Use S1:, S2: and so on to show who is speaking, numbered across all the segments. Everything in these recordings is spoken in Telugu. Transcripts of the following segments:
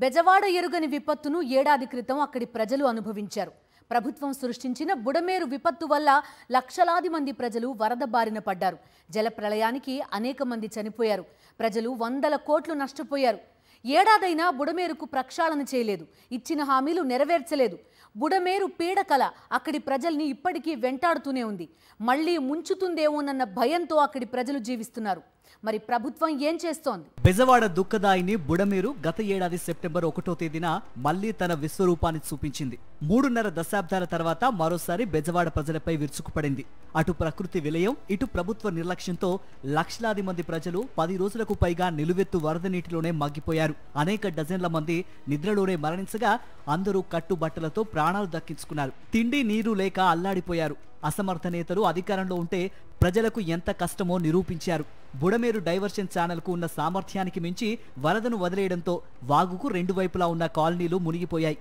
S1: బెజవాడ ఎరుగని విపత్తును ఏడాది క్రితం అక్కడి ప్రజలు అనుభవించారు. ప్రభుత్వం సృష్టించిన బుడమేరు విపత్తు వల్ల లక్షలాది మంది ప్రజలు వరద బారిన పడ్డారు. జలప్రళయానికి అనేక మంది చనిపోయారు. ప్రజలు వందల కోట్లు నష్టపోయారు. ఏడాదైనా బుడమేరుకు ప్రక్షాళన చేయలేదు. ఇచ్చిన హామీలు నెరవేర్చలేదు. బుడమేరు పీడకల అక్కడి ప్రజల్ని ఇప్పటికీ వెంటాడుతూనే ఉంది. మళ్లీ ముంచుతుందేమోనన్న భయంతో అక్కడి ప్రజలు జీవిస్తున్నారు. మరి ప్రభుత్వం ఏం చేస్తోంది?
S2: బెజవాడ దుఃఖదాయిని బుడమేరు గత ఏడాది సెప్టెంబర్ 1వ తేదీన మళ్లీ తన విశ్వరూపాన్ని చూపించింది. 3.5 దశాబ్దాల తర్వాత మరోసారి బెజవాడ ప్రజలపై విరుచుకుపడింది. అటు ప్రకృతి విలయం, ఇటు ప్రభుత్వ నిర్లక్ష్యంతో లక్షలాది మంది ప్రజలు 10 రోజులకు పైగా నిలువెత్తు వరద నీటిలోనే మగ్గిపోయారు. అనేక డజన్ల మంది నిద్రలోనే మరణించగా అందరూ కట్టుబట్టలతో ప్రాణాలు దక్కించుకున్నారు. తిండి నీరు లేక అల్లాడిపోయారు. అసమర్థ నేతలు అధికారంలో ఉంటే ప్రజలకు ఎంత కష్టమో నిరూపించారు. బుడమేరు డైవర్షన్ ఛానల్కు ఉన్న సామర్థ్యానికి మించి వరదను వదిలేయడంతో వాగుకు 2 వైపులా ఉన్న కాలనీలు మునిగిపోయాయి.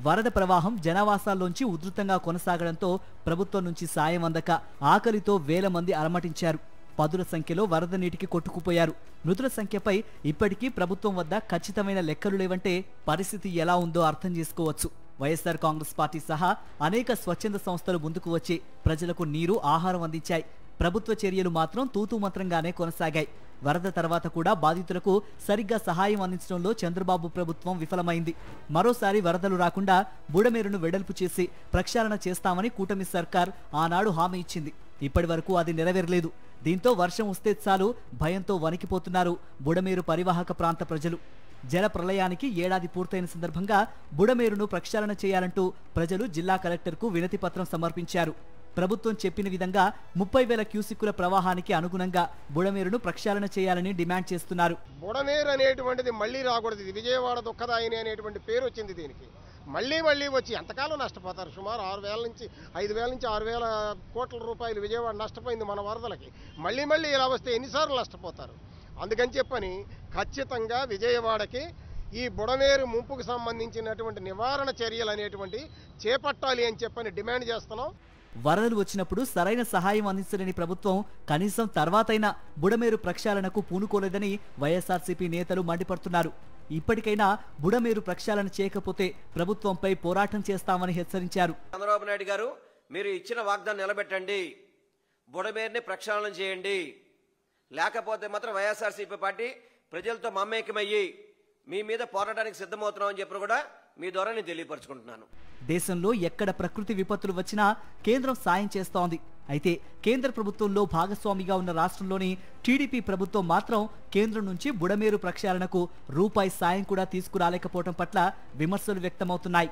S2: వరద ప్రవాహం జనావాసాల్లోంచి ఉధృతంగా కొనసాగడంతో ప్రభుత్వం నుంచి సాయం అందక ఆకలితో వేల మంది అలమటించారు. పదుల సంఖ్యలో వరద నీటికి కొట్టుకుపోయారు. మృతుల సంఖ్యపై ఇప్పటికీ ప్రభుత్వం వద్ద ఖచ్చితమైన లెక్కలు లేవంటే పరిస్థితి ఎలా ఉందో అర్థం చేసుకోవచ్చు. వైఎస్ఆర్ కాంగ్రెస్ పార్టీ సహా అనేక స్వచ్ఛంద సంస్థలు ముందుకు వచ్చి ప్రజలకు నీరు, ఆహారం అందించాయి. ప్రభుత్వ చర్యలు మాత్రం తూతూ మంత్రంగానే కొనసాగాయి. వరద తర్వాత కూడా బాధితులకు సరిగ్గా సహాయం అందించడంలో చంద్రబాబు ప్రభుత్వం విఫలమైంది. మరోసారి వరదలు రాకుండా బుడమేరును వెడల్పు చేసి ప్రక్షాళన చేస్తామని కూటమి సర్కార్ ఆనాడు హామీ ఇచ్చింది. ఇప్పటి వరకు అది నెరవేరలేదు. దీంతో వర్షం వస్తే చాలు భయంతో వణికిపోతున్నారు బుడమేరు పరివాహక ప్రాంత ప్రజలు. జల ప్రళయానికి ఏడాది పూర్తయిన సందర్భంగా బుడమేరును ప్రక్షాళన చేయాలంటూ ప్రజలు జిల్లా కలెక్టర్కు వినతి పత్రం సమర్పించారు. ప్రభుత్వం చెప్పిన విధంగా 30,000 క్యూసిక్కుల ప్రవాహానికి అనుగుణంగా బుడమేరును ప్రక్షాళన చేయాలని డిమాండ్ చేస్తున్నారు.
S3: బుడమేరు అనేటువంటిది మళ్లీ రాకూడదు. ఇది విజయవాడ దుఃఖదాయిని అనేటువంటి పేరు వచ్చింది దీనికి. మళ్లీ వచ్చి ఎంతకాలం నష్టపోతారు? సుమారు 5,000 నుంచి 6,000 కోట్ల రూపాయలు విజయవాడ నష్టపోయింది మన వరదలకి. మళ్లీ ఇలా వస్తే ఎన్నిసార్లు నష్టపోతారు? అందుకని చెప్పని ఖచ్చితంగా విజయవాడకి ఈ బుడమేరు ముంపుకు సంబంధించినటువంటి నివారణ చర్యలు అనేటువంటి చేపట్టాలి అని చెప్పని డిమాండ్ చేస్తున్నాం.
S2: వరదలు వచ్చినప్పుడు సరైన సహాయం అందించలేని ప్రభుత్వం కనీసం తర్వాతైనా బుడమేరు ప్రక్షాళనకు పూనుకోలేదని వైఎస్ఆర్సీపీ నేతలు మండిపడుతున్నారు. ఇప్పటికైనా బుడమేరు ప్రక్షాళన చేయకపోతే ప్రభుత్వంపై పోరాటం చేస్తామని హెచ్చరించారు.
S4: చంద్రబాబు నాయుడు గారు, మీరు ఇచ్చిన వాగ్దానం నిలబెట్టండి, బుడమేరుని ప్రక్షాళన చేయండి. లేకపోతే మాత్రం వైఎస్ఆర్సీపీ పార్టీ ప్రజలతో మమేకమయ్యి మీ మీద పోరాటానికి సిద్ధమవుతున్నామని చెప్పి కూడా మీ ద్వారా నేను తెలియపరచుకుంటున్నాను.
S2: దేశంలో ఎక్కడ ప్రకృతి విపత్తులు వచ్చినా కేంద్రం సాయం చేస్తోంది. అయితే కేంద్ర ప్రభుత్వంలో భాగస్వామిగా ఉన్న రాష్ట్రంలోని టీడీపీ ప్రభుత్వం మాత్రం కేంద్రం నుంచి బుడమేరు ప్రక్షాళనకు రూపాయి సాయం కూడా తీసుకురాలేకపోవడం పట్ల విమర్శలు వ్యక్తమవుతున్నాయి.